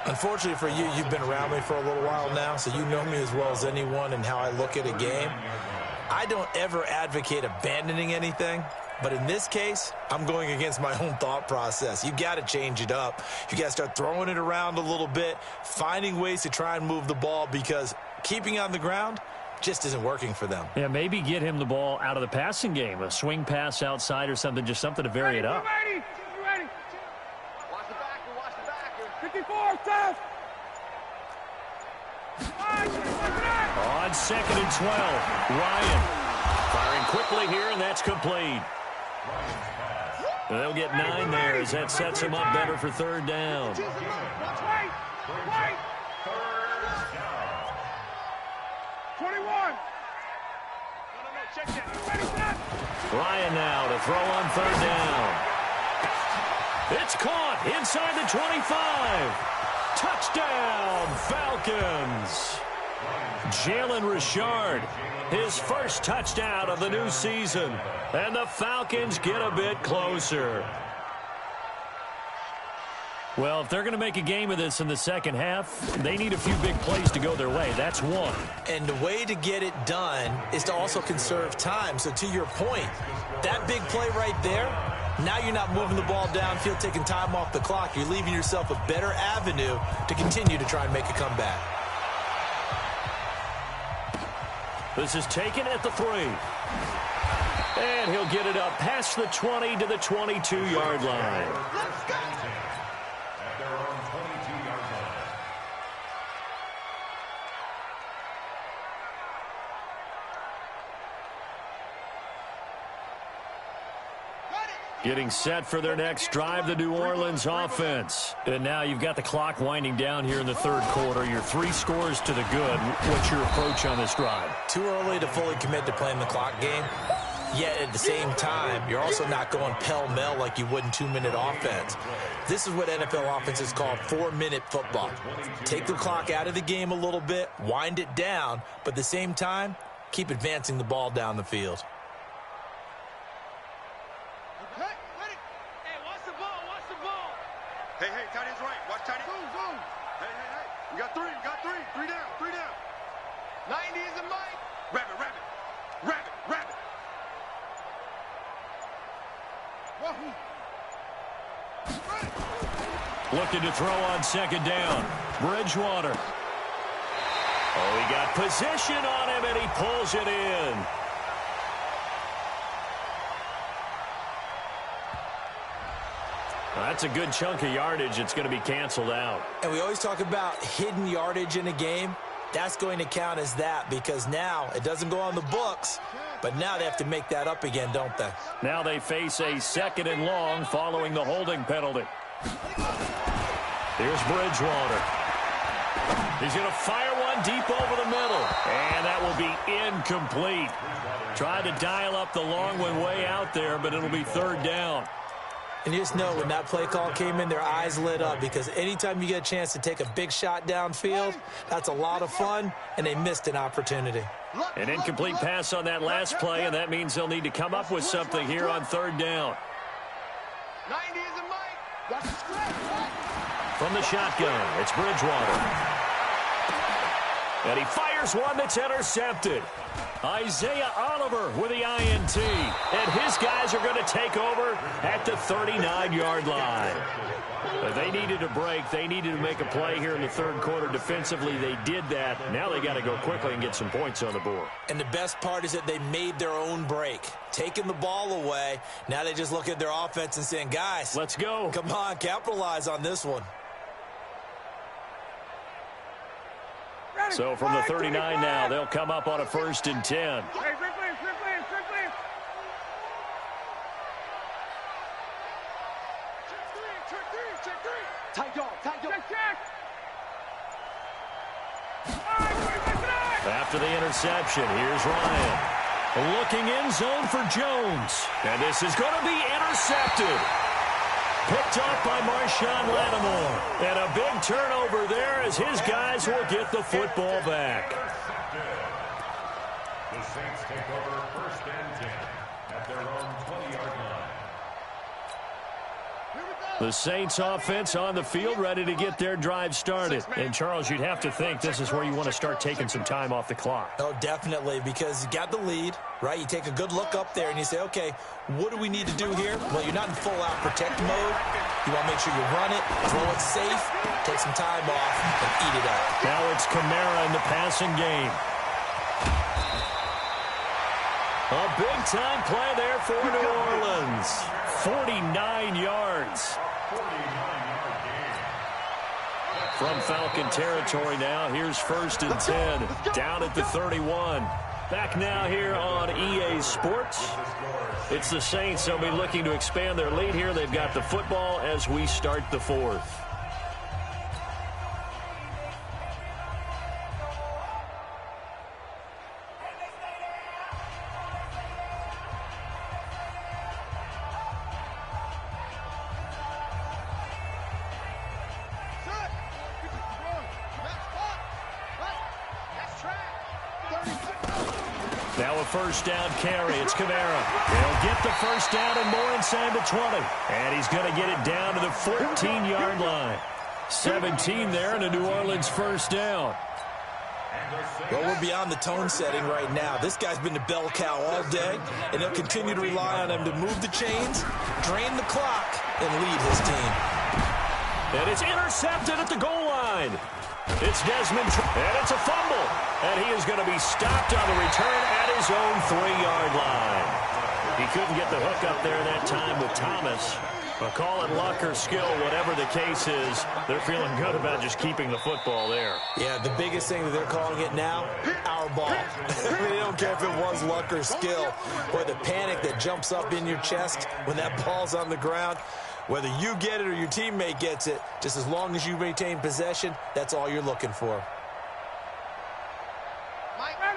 Unfortunately for you, you've been around me for a little while now, so you know me as well as anyone and how I look at a game. I don't ever advocate abandoning anything, but in this case, I'm going against my own thought process. You got to change it up. You got to start throwing it around a little bit, finding ways to try and move the ball, because keeping on the ground just isn't working for them. Yeah, maybe get him the ball out of the passing game, a swing pass outside or something, just something to vary it up. Ready. Watch the backer. 54, tough. On 2nd and 12, Ryan firing quickly here, and that's complete. They'll get 9 there as that sets him up better for 3rd down. Wait. 21. Check that. Ryan now to throw on 3rd down. It's caught inside the 25. Touchdown, Falcons. Jalen Richard, his first touchdown of the new season. And the Falcons get a bit closer. Well, if they're going to make a game of this in the second half, they need a few big plays to go their way. That's one. And the way to get it done is to also conserve time. So to your point, that big play right there, now you're not moving the ball downfield, taking time off the clock. You're leaving yourself a better avenue to continue to try and make a comeback. This is taken at the 3. And he'll get it up past the 20 to the 22-yard line. Let's go. At their own 22-yard line. Getting set for their next drive, the New Orleans offense. And now you've got the clock winding down here in the third quarter. Your 3 scores to the good. What's your approach on this drive? Too early to fully commit to playing the clock game. Yet at the same time, you're also not going pell-mell like you would in 2-minute offense. This is what NFL offenses call 4-minute football. Take the clock out of the game a little bit, wind it down, but at the same time, keep advancing the ball down the field. Hey, tight end's right. Watch tight end. Boom. Hey. We got 3. 3 down. 90 is a mic. Rabbit. Looking to throw on second down. Bridgewater. Oh, he got position on him, and he pulls it in. Well, that's a good chunk of yardage. It's going to be canceled out. And we always talk about hidden yardage in a game. That's going to count as that because now it doesn't go on the books, but now they have to make that up again, don't they? Now they face a 2nd and long following the holding penalty. Here's Bridgewater. He's going to fire one deep over the middle, and that will be incomplete. Tried to dial up the long one way out there, but it'll be 3rd down. And you just know when that play call came in, their eyes lit up because anytime you get a chance to take a big shot downfield, that's a lot of fun, and they missed an opportunity. An incomplete pass on that last play, and that means they'll need to come up with something here on 3rd down. 90 is a mic. That's straight. From the shotgun, it's Bridgewater. And he fires one that's intercepted. Isaiah Oliver with the INT. And his guys are going to take over at the 39-yard line. They needed a break. They needed to make a play here in the third quarter defensively. They did that. Now they got to go quickly and get some points on the board. And the best part is that they made their own break. Taking the ball away. Now they just look at their offense and saying, guys, let's go. Come on, capitalize on this one. So from the 39 now, they'll come up on a 1st and 10. Hey, free play. Check 3. Tight dog. Check. After the interception, here's Ryan. Looking in zone for Jones. And this is going to be intercepted. Picked up by Marshawn Lattimore. And a big turnover there as his guys will get the football back. The Saints take over 1st and 10 at their own 20-yard line. The Saints offense on the field ready to get their drive started. And, Charles, you'd have to think this is where you want to start taking some time off the clock. Oh, definitely, because you got the lead, right? You take a good look up there and you say, okay, what do we need to do here? Well, you're not in full-out protect mode. You want to make sure you run it, throw it safe, take some time off, and eat it up. Now it's Kamara in the passing game. A big-time play there for New Orleans. 49 yards. From Falcon territory now, here's 1st and 10, down at the 31. Back now here on EA Sports. It's the Saints. They'll be looking to expand their lead here. They've got the football as we start the 4th. That's track. Now a first down carry. It's Kamara. He'll get the first down and more inside the 20. And he's going to get it down to the 14-yard line. 17 there and a New Orleans first down. Well, we're beyond the tone setting right now. This guy's been the bell cow all day, and he'll continue to rely on him to move the chains, drain the clock, and lead his team. And it's intercepted at the goal line. It's Desmond, and it's a fumble. And he is going to be stopped on the return at his own 3-yard line. He couldn't get the hook up there that time with Thomas. But call it luck or skill, whatever the case is, they're feeling good about just keeping the football there. Yeah, the biggest thing that they're calling it now, our ball. They don't care if it was luck or skill. Or the panic that jumps up in your chest when that ball's on the ground. Whether you get it or your teammate gets it, just as long as you maintain possession, that's all you're looking for.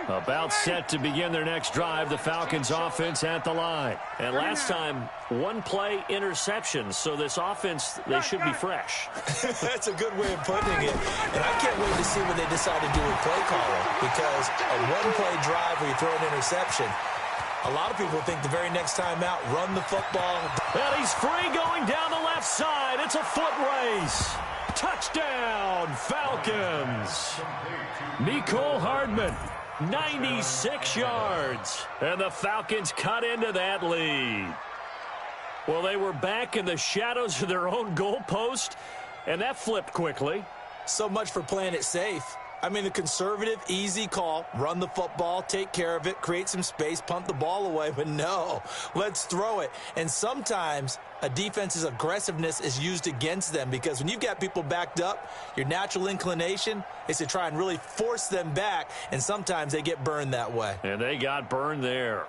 About set to begin their next drive, the Falcons offense at the line. And last time, one-play interception, so this offense, they should be fresh. That's a good way of putting it. And I can't wait to see what they decide to do with play calling, because a one-play drive where you throw an interception, a lot of people think the very next time out, run the football. And he's free going down the left side. It's a foot race. Touchdown, Falcons. Mecole Hardman. 96 yards. And the Falcons cut into that lead. Well, they were back in the shadows of their own goalpost, and that flipped quickly. So much for playing it safe. I mean, the conservative, easy call, run the football, take care of it, create some space, punt the ball away. But no, let's throw it. And sometimes a defense's aggressiveness is used against them, because when you've got people backed up, your natural inclination is to try and really force them back, and sometimes they get burned that way. And they got burned there.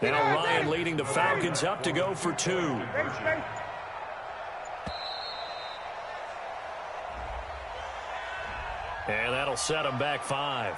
Now Ryan leading the Falcons up to go for 2. And that'll set them back 5.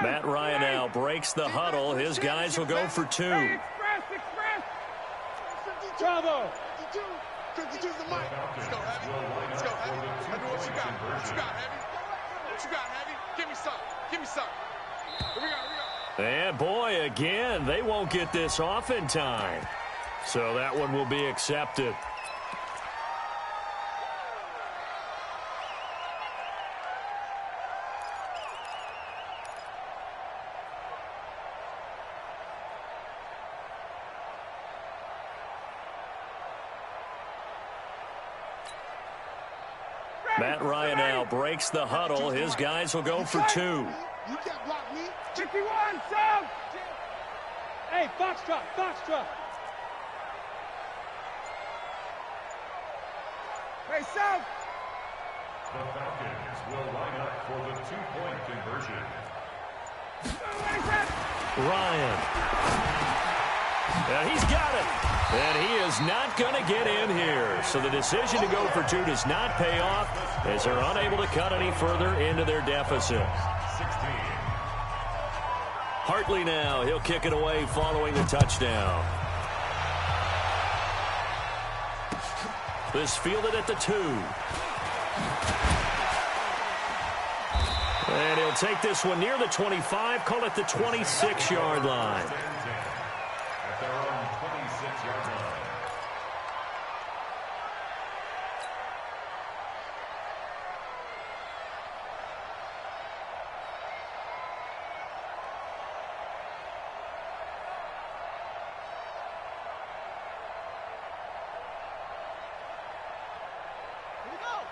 Matt Ryan now breaks the huddle. His guys will go for 2. Bravo. 52 is the mic. Let's go, Heavy. Let's go, Heavy. I know what you got. What you got, Heavy? What you got, Heavy? Give me some. Give me some. Here we go. Here we go. And boy, again, they won't get this off in time. So that one will be accepted. Matt Ryan now breaks the huddle. His guys will go for 2. You can't block me. 51, Sam! Hey, Foxtrot, Foxtrot. Hey, Sam! The Falcons will line up for the 2-point conversion. Ryan. And he's got it. And he is not going to get in here. So the decision to go for 2 does not pay off, as they're unable to cut any further into their deficit. 16. Hartley now. He'll kick it away following the touchdown. This fielded at the 2. And he'll take this one near the 25, call it the 26-yard line. At their own 26-yard line.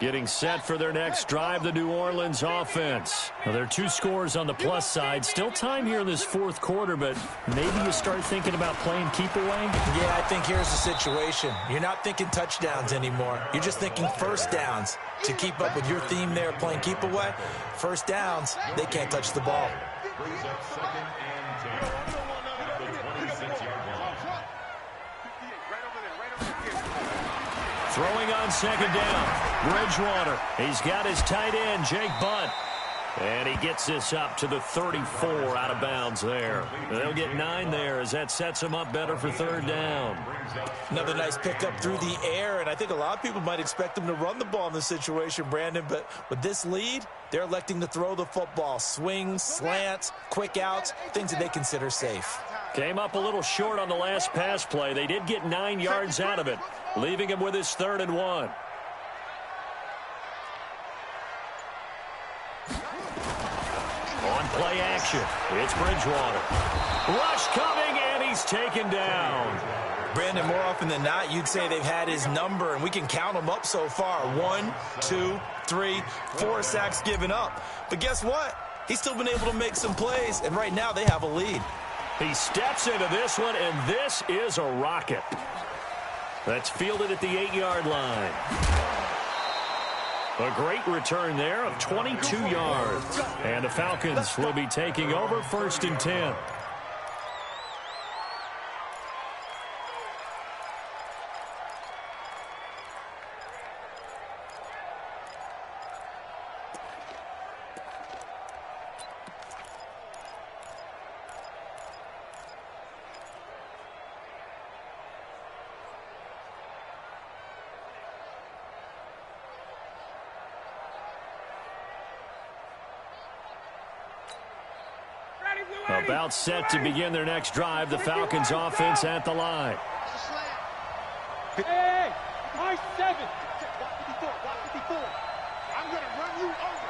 Getting set for their next drive, the New Orleans offense. Now, there are 2 scores on the plus side. Still time here in this fourth quarter, but maybe you start thinking about playing keep away? Yeah, I think here's the situation. You're not thinking touchdowns anymore. You're just thinking first downs. To keep up with your theme there, playing keep away, first downs, they can't touch the ball. Brings up 2nd and 10 at the 26-yard line. Throwing on 2nd down, Bridgewater. He's got his tight end, Jake Bunt. And he gets this up to the 34 out of bounds there. They'll get 9 there as that sets him up better for 3rd down. Another nice pickup through the air, and I think a lot of people might expect them to run the ball in this situation, Brandon, but with this lead, they're electing to throw the football. Swings, slants, quick outs, things that they consider safe. Came up a little short on the last pass play. They did get 9 yards out of it, leaving him with his 3rd and 1. On play action, it's Bridgewater. Rush coming, and he's taken down. Brandon, more often than not, you'd say they've had his number, and we can count them up so far. 1, 2, 3, 4 sacks given up. But guess what? He's still been able to make some plays, and right now they have a lead. He steps into this one, and this is a rocket. That's fielded at the 8-yard line. A great return there of 22 yards. And the Falcons will be taking over 1st and 10. About set to begin their next drive. The Falcons offense at the line. Hey, my 7. Block 54. I'm going to run you over.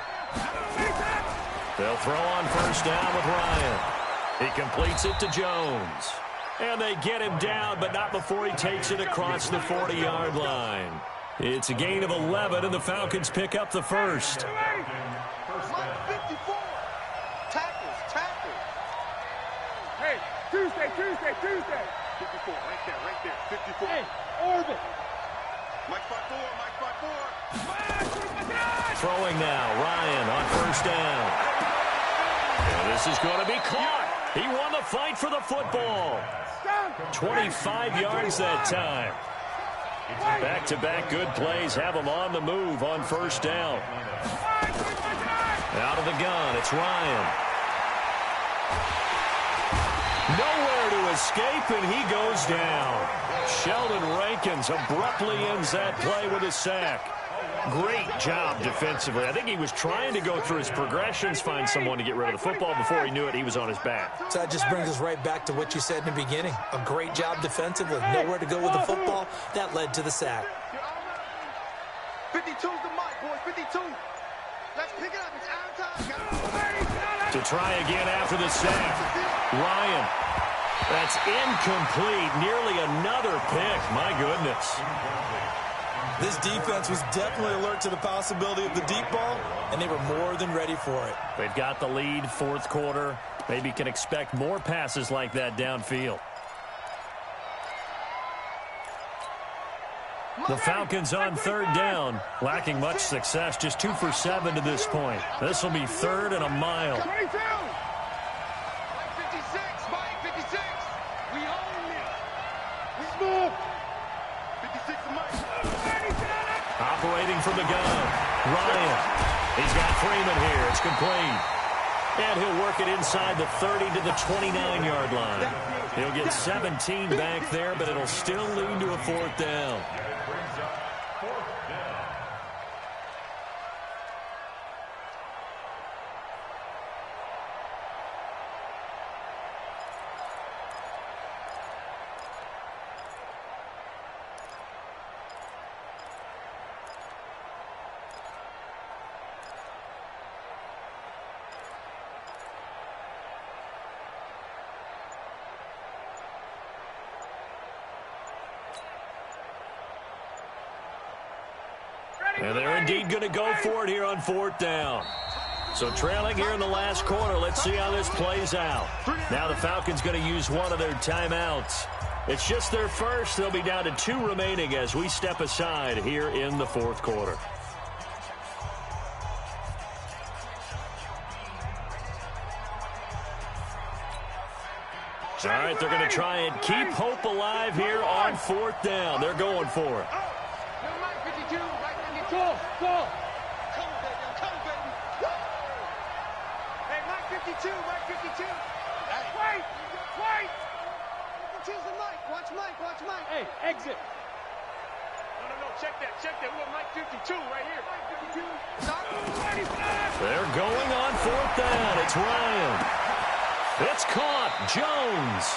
They'll throw on 1st down with Ryan. He completes it to Jones. And they get him down, but not before he takes it across the 40-yard line. It's a gain of 11, and the Falcons pick up the 1st. Tuesday. 54, right there. 54. Hey, Orbit. Mike 5-4. Throwing now, Ryan on 1st down. And this is going to be caught. He won the fight for the football. 25 yards that time. Back-to-back good plays have him on the move on 1st down. Out of the gun, it's Ryan. Nowhere to escape, and he goes down. Sheldon Rankins abruptly ends that play with a sack. Great job defensively. I think he was trying to go through his progressions, find someone to get rid of the football. Before he knew it, he was on his back. So that just brings us right back to what you said in the beginning. A great job defensively. Nowhere to go with the football. That led to the sack. 52's the mic, boys. 52. Let's pick it up. It's out of time. To try again after the sack. Ryan. That's incomplete. Nearly another pick. My goodness. This defense was definitely alert to the possibility of the deep ball, and they were more than ready for it. They've got the lead, 4th quarter. Maybe can expect more passes like that downfield. The Falcons on 3rd down, lacking much success, just 2 for 7 to this point. This will be 3rd and a mile. 22. 56, Mike, 56. We own it. We move. 56 to Mike. Operating from the gun, Ryan. He's got Freeman here. It's complete. And he'll work it inside the 30 to the 29-yard line. He'll get 17 back there, but it'll still lead to a 4th down. And they're indeed going to go for it here on 4th down. So trailing here in the last quarter. Let's see how this plays out. Now the Falcons going to use one of their timeouts. It's just their first. They'll be down to 2 remaining as we step aside here in the 4th quarter. All right, they're going to try and keep hope alive here on 4th down. They're going for it. Go. Come, baby. Come, baby. Hey, Mike 52. Mike 52. Hey. Wait. 52's the Mike. Watch Mike. Hey, exit. No. Check that. We got Mike 52 right here. Mike 52. They're going on 4th down. It's Ryan. It's caught. Jones.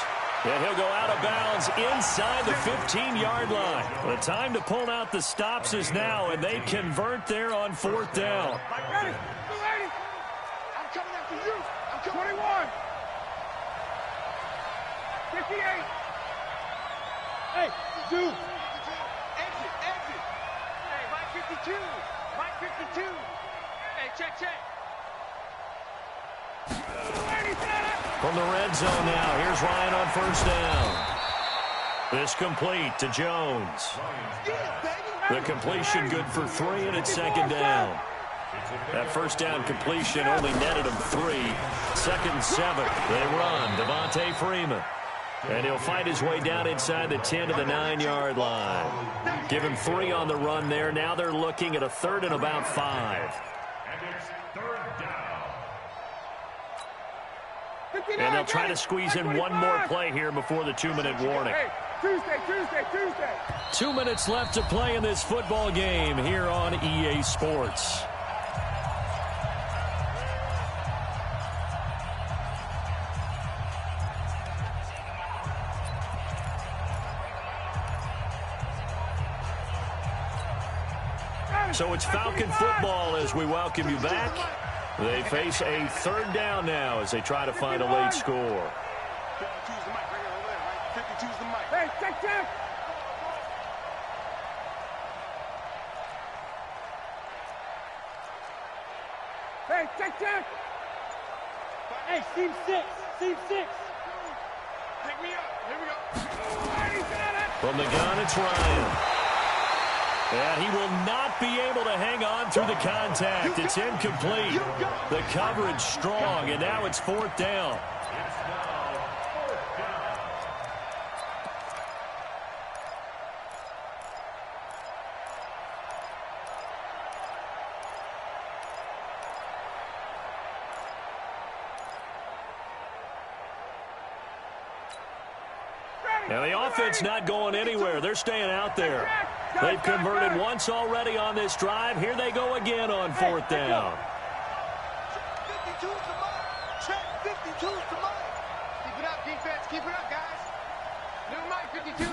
And he'll go out of bounds inside the 15-yard line. The time to pull out the stops is now, and they convert there on 4th down. Ready. I'm coming after you. I'm coming. 21. 58. Hey, dude. Exit. Hey, Mike 52. Hey, check. From the red zone now, here's Ryan on 1st down. This complete to Jones. The completion good for 3, and it's 2nd down. That 1st down completion only netted him 3. 2nd and 7. They run. Devontae Freeman. And he'll find his way down inside the 10 to the 9-yard line. Give him 3 on the run there. Now they're looking at a 3rd and about 5. And it's 3rd down. And they'll try to squeeze in one more play here before the 2-minute warning. Hey, Tuesday. 2 minutes left to play in this football game here on EA Sports. So it's Falcon football as we welcome you back. They face a 3rd down now as they try to find a late score. 52's the mic right here, right? 52's the mic. Hey, check. Hey, check. Hey, seam 6. Pick me up. Here we go. From the gun, it's Ryan. And he will not be able to hang on through the contact. It's incomplete. The coverage strong, and now it's 4th down. Now the offense not going anywhere. They're staying out there. They've converted once already on this drive. Here they go again on 4th down. 52's the mark. Check 52's the mark. Keep it up, defense. Keep it up, guys. New Mike 52.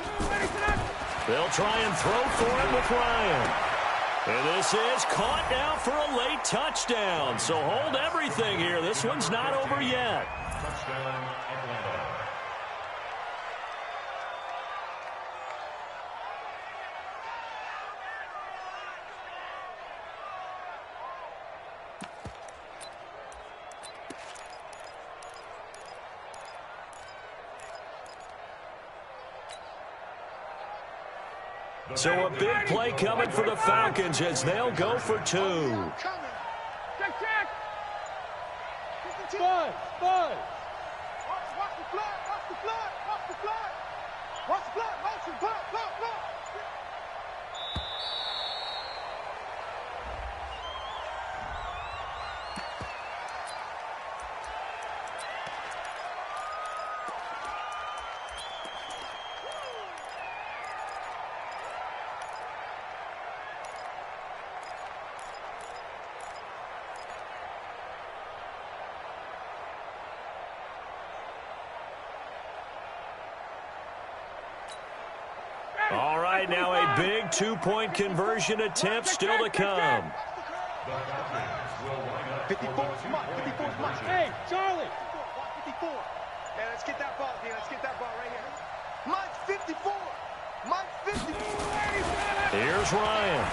They'll try and throw for it with Ryan. And this is caught now for a late touchdown. So hold everything here. This one's not over yet. Touchdown, Atlanta. So a big play coming for the Falcons as they'll go for 2. Check. Buzz. Watch the blood. Motion. Blood. All right, now a big 2-point conversion attempt still to come. 54's Mike. Hey, Charlie. 54. Hey, let's get that ball, D. Let's get that ball right here. Mike 54. Here's Ryan.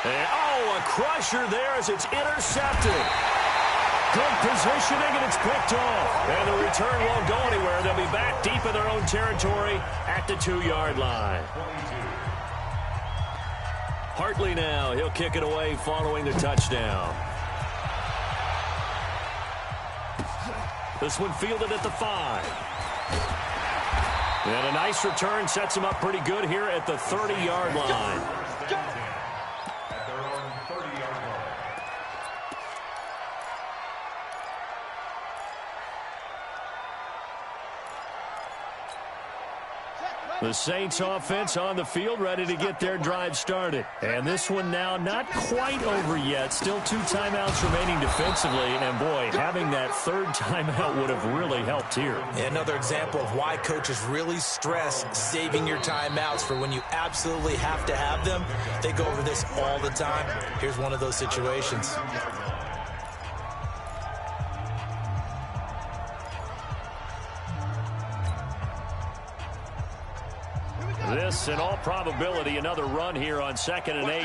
And, oh, a crusher there as it's intercepted. Good positioning, and it's picked off. And the return won't go anywhere. They'll be back deep in their own territory at the 2-yard line. Hartley now. He'll kick it away following the touchdown. This one fielded at the 5. And a nice return sets him up pretty good here at the 30-yard line. At their own 30-yard line. The Saints offense on the field, ready to get their drive started. And this one now not quite over yet. Still 2 timeouts remaining defensively. And, boy, having that 3rd timeout would have really helped here. Another example of why coaches really stress saving your timeouts for when you absolutely have to have them. They go over this all the time. Here's one of those situations. This, in all probability, another run here on 2nd and 8.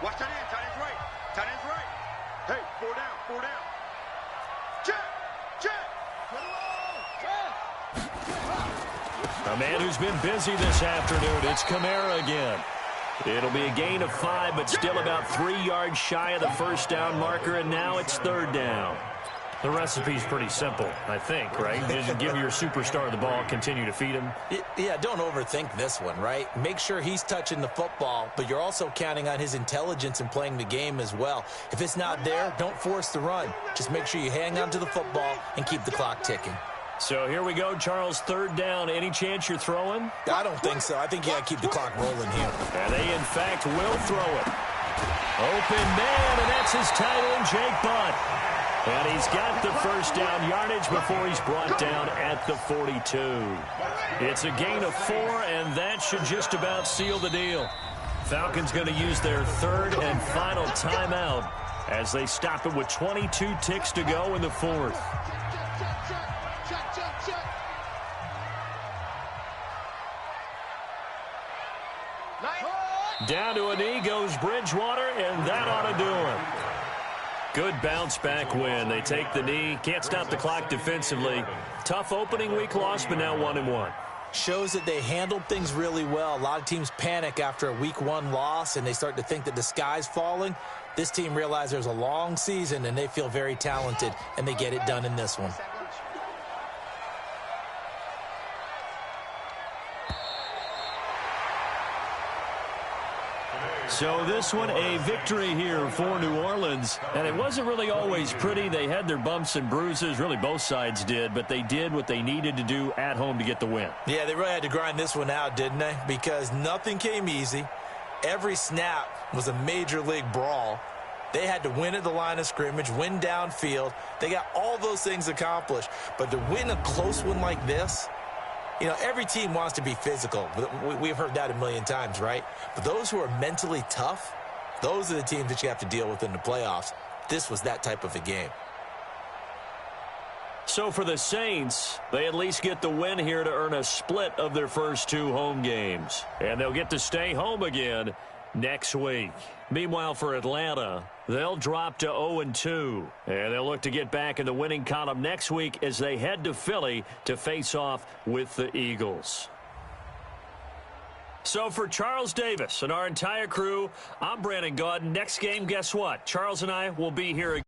Watch tight end. Tight end's right. Tight end's right. Hey, 4 down. 4 down. Check. Check. A man who's been busy this afternoon. It's Kamara again. It'll be a gain of 5, but still about 3 yards shy of the 1st down marker, and now it's 3rd down. The recipe's pretty simple, I think, right? Just give your superstar the ball, continue to feed him. Yeah, don't overthink this one, right? Make sure he's touching the football, but you're also counting on his intelligence in playing the game as well. If it's not there, don't force the run. Just make sure you hang on to the football and keep the clock ticking. So here we go, Charles, 3rd down. Any chance you're throwing? I don't think so. I think you got to keep the clock rolling here. And they, in fact, will throw it. Open man, and that's his tight end, Jake Butt. And he's got the 1st down yardage before he's brought down at the 42. It's a gain of 4, and that should just about seal the deal. Falcons going to use their 3rd and final timeout as they stop it with 22 ticks to go in the 4th. Down to a knee goes Bridgewater, and that ought to do it. Good bounce-back win. They take the knee. Can't stop the clock defensively. Tough opening week loss, but now 1-1. Shows that they handled things really well. A lot of teams panic after a week 1 loss, and they start to think that the sky's falling. This team realizes there's a long season, and they feel very talented, and they get it done in this one. So this one, a victory here for New Orleans. And it wasn't really always pretty. They had their bumps and bruises. Really, both sides did. But they did what they needed to do at home to get the win. Yeah, they really had to grind this one out, didn't they? Because nothing came easy. Every snap was a major league brawl. They had to win at the line of scrimmage, win downfield. They got all those things accomplished. But to win a close one like this, you know, every team wants to be physical. We've heard that a million times, right? But those who are mentally tough, those are the teams that you have to deal with in the playoffs. This was that type of a game. So for the Saints, they at least get the win here to earn a split of their first 2 home games. And they'll get to stay home again next week. Meanwhile, for Atlanta, they'll drop to 0-2. And they'll look to get back in the winning column next week as they head to Philly to face off with the Eagles. So for Charles Davis and our entire crew, I'm Brandon Gaudin. Next game, guess what? Charles and I will be here again.